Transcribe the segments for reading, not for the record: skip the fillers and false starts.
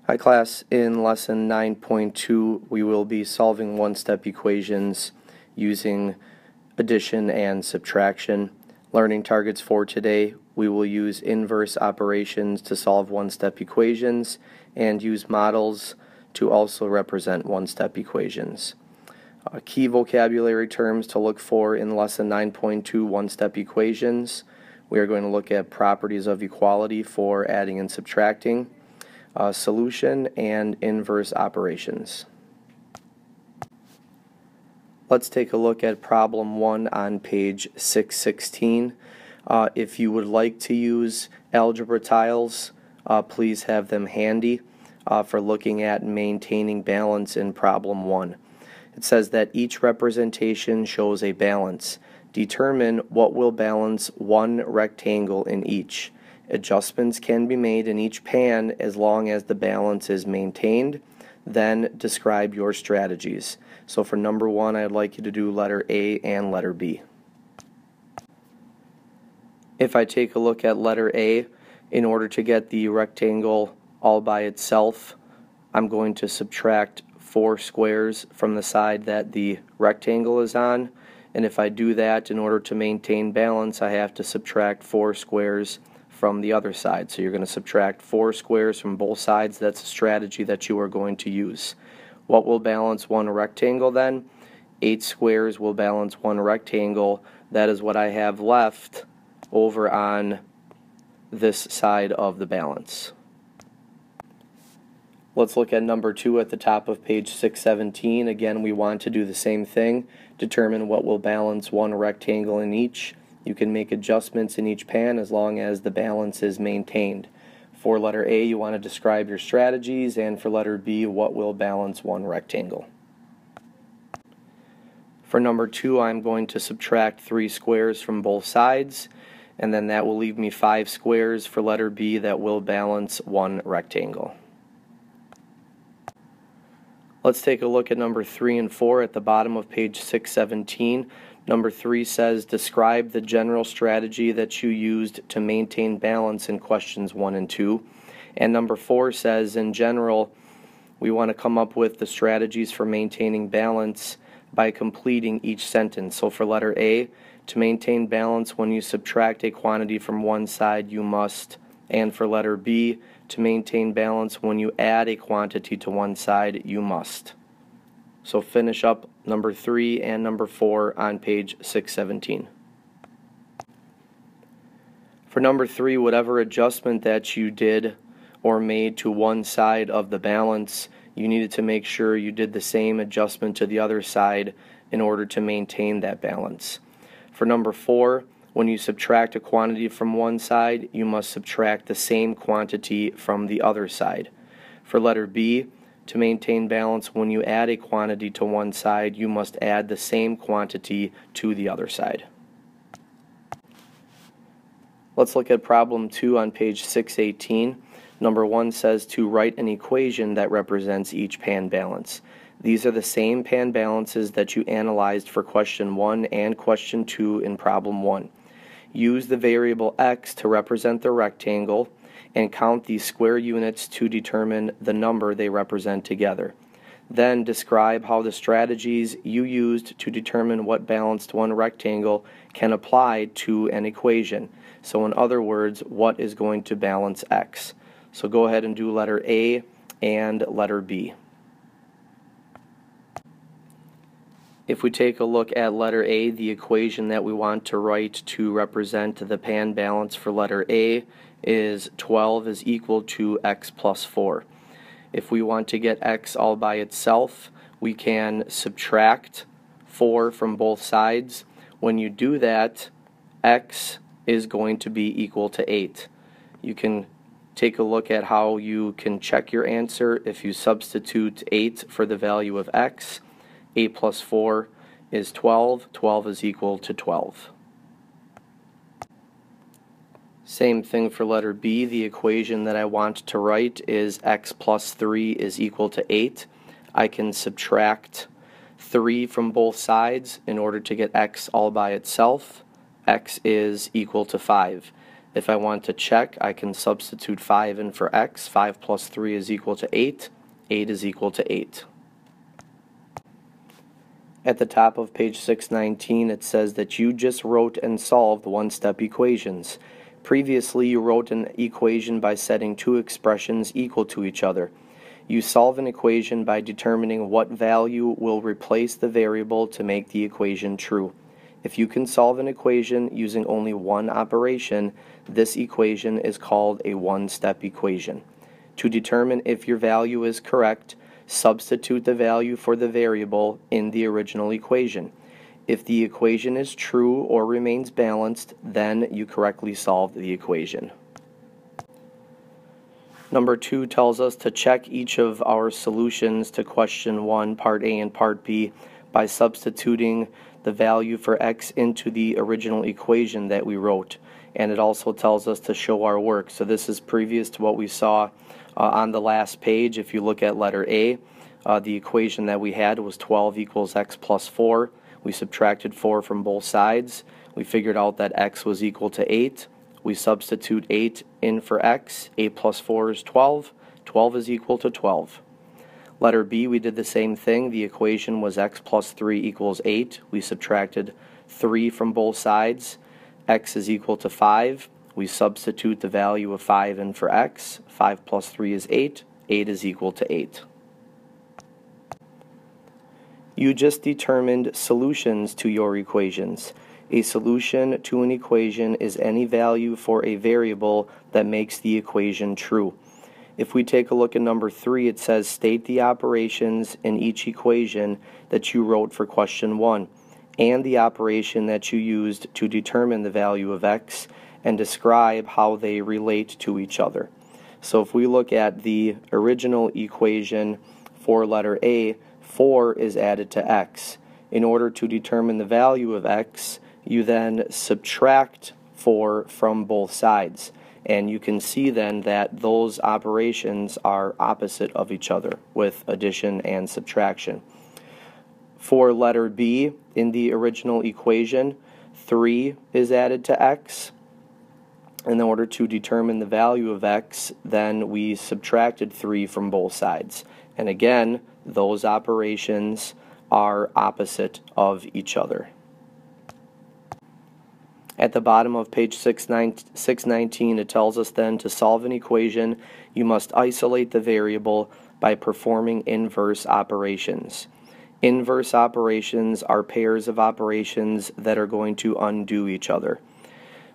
Hi class, in lesson 9.2 we will be solving one-step equations using addition and subtraction. Learning targets for today, we will use inverse operations to solve one-step equations and use models to also represent one-step equations. Key vocabulary terms to look for in lesson 9.2 one-step equations. We are going to look at properties of equality for adding and subtracting. Solution and inverse operations. Let's take a look at problem 1 on page 616. If you would like to use algebra tiles, please have them handy for looking at maintaining balance in problem 1. It says that each representation shows a balance. Determine what will balance one rectangle in each. Adjustments can be made in each pan as long as the balance is maintained. Then describe your strategies. So for number 1, I'd like you to do letter A and letter B. If I take a look at letter A, in order to get the rectangle all by itself, I'm going to subtract 4 squares from the side that the rectangle is on. And if I do that, in order to maintain balance, I have to subtract 4 squares from the other side. So you're going to subtract 4 squares from both sides. That's a strategy that you are going to use. What will balance one rectangle then? 8 squares will balance one rectangle. That is what I have left over on this side of the balance. Let's look at number 2 at the top of page 617. Again, we want to do the same thing. Determine what will balance one rectangle in each. You can make adjustments in each pan as long as the balance is maintained. For letter A, you want to describe your strategies, and for letter B, what will balance one rectangle. For number 2, I'm going to subtract 3 squares from both sides, and then that will leave me 5 squares for letter B that will balance one rectangle. Let's take a look at number 3 and 4 at the bottom of page 617. Number 3 says, describe the general strategy that you used to maintain balance in questions 1 and 2. And number 4 says, in general, we want to come up with the strategies for maintaining balance by completing each sentence. So for letter A, to maintain balance when you subtract a quantity from one side, you must. And for letter B, to maintain balance when you add a quantity to one side, you must. So finish up number 3 and number 4 on page 617. For number 3, whatever adjustment that you did or made to one side of the balance, you needed to make sure you did the same adjustment to the other side in order to maintain that balance. For number 4, when you subtract a quantity from one side, you must subtract the same quantity from the other side. For letter B, to maintain balance, when you add a quantity to one side, you must add the same quantity to the other side. Let's look at problem 2 on page 618. Number 1 says to write an equation that represents each pan balance. These are the same pan balances that you analyzed for question 1 and question 2 in problem 1. Use the variable x to represent the rectangle and count the square units to determine the number they represent together. Then describe how the strategies you used to determine what balanced one rectangle can apply to an equation. So in other words, what is going to balance x? So go ahead and do letter A and letter B. If we take a look at letter A, the equation that we want to write to represent the pan balance for letter A is 12 is equal to x plus 4. If we want to get x all by itself, we can subtract 4 from both sides. When you do that, x is going to be equal to 8. You can take a look at how you can check your answer. If you substitute 8 for the value of x, 8 plus 4 is 12. 12 is equal to 12. Same thing for letter B. The equation that I want to write is x plus 3 is equal to 8. I can subtract 3 from both sides in order to get x all by itself. X is equal to 5. If I want to check, I can substitute 5 in for x. 5 plus 3 is equal to 8. 8 is equal to 8. At the top of page 619, it says that you just wrote and solved one-step equations. Previously, you wrote an equation by setting two expressions equal to each other. You solve an equation by determining what value will replace the variable to make the equation true. If you can solve an equation using only one operation, this equation is called a one-step equation. To determine if your value is correct, substitute the value for the variable in the original equation. If the equation is true or remains balanced, then you correctly solved the equation. Number 2 tells us to check each of our solutions to question 1, part A and part B, by substituting the value for x into the original equation that we wrote. And it also tells us to show our work. So this is previous to what we saw on the last page. If you look at letter A, the equation that we had was 12 equals x plus 4. We subtracted 4 from both sides. We figured out that x was equal to 8. We substitute 8 in for x. 8 plus 4 is 12. 12 is equal to 12. Letter B, we did the same thing. The equation was x plus 3 equals 8. We subtracted 3 from both sides. X is equal to 5. We substitute the value of 5 in for x. 5 plus 3 is 8. 8 is equal to 8. You just determined solutions to your equations. A solution to an equation is any value for a variable that makes the equation true. If we take a look at number 3, it says state the operations in each equation that you wrote for question 1 and the operation that you used to determine the value of x and describe how they relate to each other. So if we look at the original equation for letter A, 4 is added to x. In order to determine the value of x, you then subtract 4 from both sides. And you can see then that those operations are opposite of each other with addition and subtraction. For letter B, in the original equation, 3 is added to x. In order to determine the value of x, then we subtracted 3 from both sides. And again, those operations are opposite of each other. At the bottom of page 619, it tells us then to solve an equation, you must isolate the variable by performing inverse operations. Inverse operations are pairs of operations that are going to undo each other.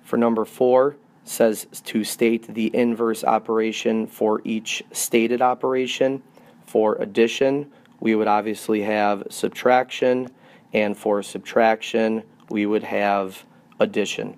For number 4, it says to state the inverse operation for each stated operation. For addition, we would obviously have subtraction, and for subtraction, we would have addition.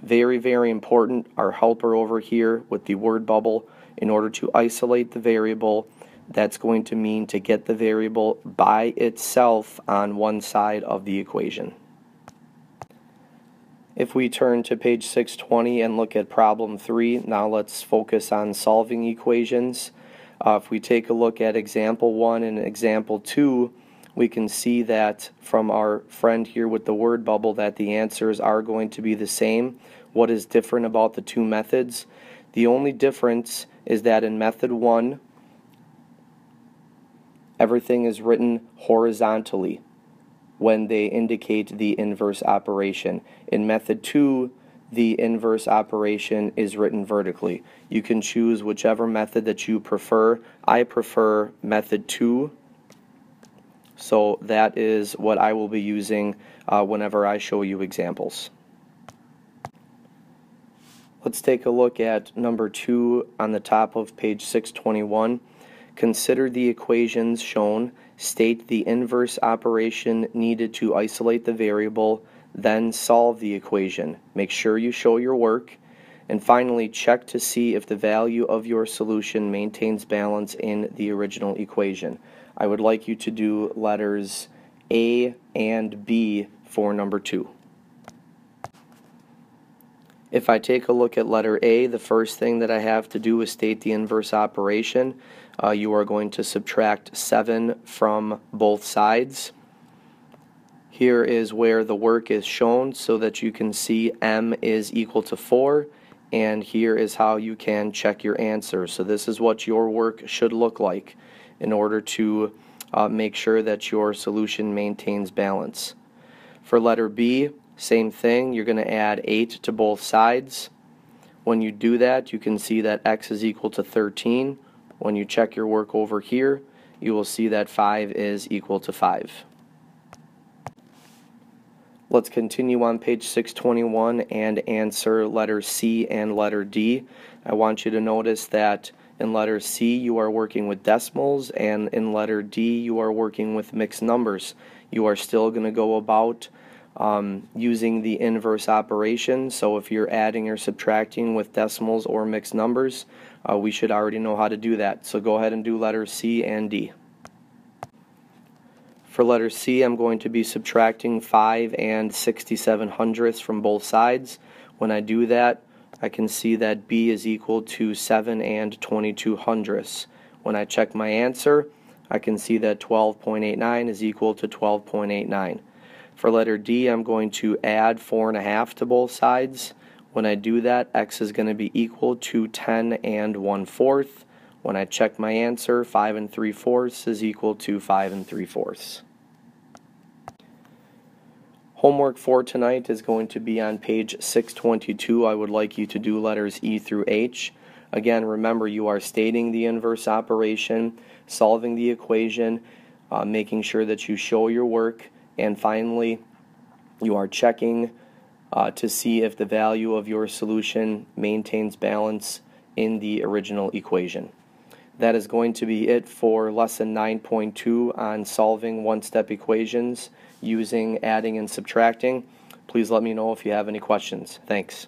Very, very important, our helper over here with the word bubble. In order to isolate the variable, that's going to mean to get the variable by itself on one side of the equation. If we turn to page 620 and look at problem 3, now let's focus on solving equations. If we take a look at example 1 and example 2, we can see that from our friend here with the word bubble that the answers are going to be the same. What is different about the two methods? The only difference is that in method 1, everything is written horizontally when they indicate the inverse operation. In method 2, the inverse operation is written vertically. You can choose whichever method that you prefer. I prefer method 2. So that is what I will be using whenever I show you examples. Let's take a look at number 2 on the top of page 621. Consider the equations shown. State the inverse operation needed to isolate the variable, then solve the equation. Make sure you show your work. And finally, check to see if the value of your solution maintains balance in the original equation. I would like you to do letters A and B for number 2. If I take a look at letter A, the first thing that I have to do is state the inverse operation. You are going to subtract 7 from both sides. Here is where the work is shown so that you can see M is equal to 4 and here is how you can check your answer. So this is what your work should look like in order to make sure that your solution maintains balance. For letter B, same thing. You're going to add 8 to both sides. When you do that, you can see that x is equal to 13. When you check your work over here, you will see that 5 is equal to 5. Let's continue on page 621 and answer letter C and letter D. I want you to notice that in letter C you are working with decimals, and in letter D you are working with mixed numbers. You are still going to go about using the inverse operation. So if you're adding or subtracting with decimals or mixed numbers, we should already know how to do that. So go ahead and do letters C and D. For letter C, I'm going to be subtracting 5 and 67/100ths from both sides. When I do that, I can see that B is equal to 7 and 22/100ths. When I check my answer, I can see that 12.89 is equal to 12.89. For letter D, I'm going to add 4.5 to both sides. When I do that, x is going to be equal to 10 and 1/4. When I check my answer, 5 3/4 is equal to 5 3/4. Homework for tonight is going to be on page 622. I would like you to do letters E through H. Again, remember, you are stating the inverse operation, solving the equation, making sure that you show your work, and finally, you are checking to see if the value of your solution maintains balance in the original equation. That is going to be it for lesson 9.2 on solving one-step equations using adding and subtracting. Please let me know if you have any questions. Thanks.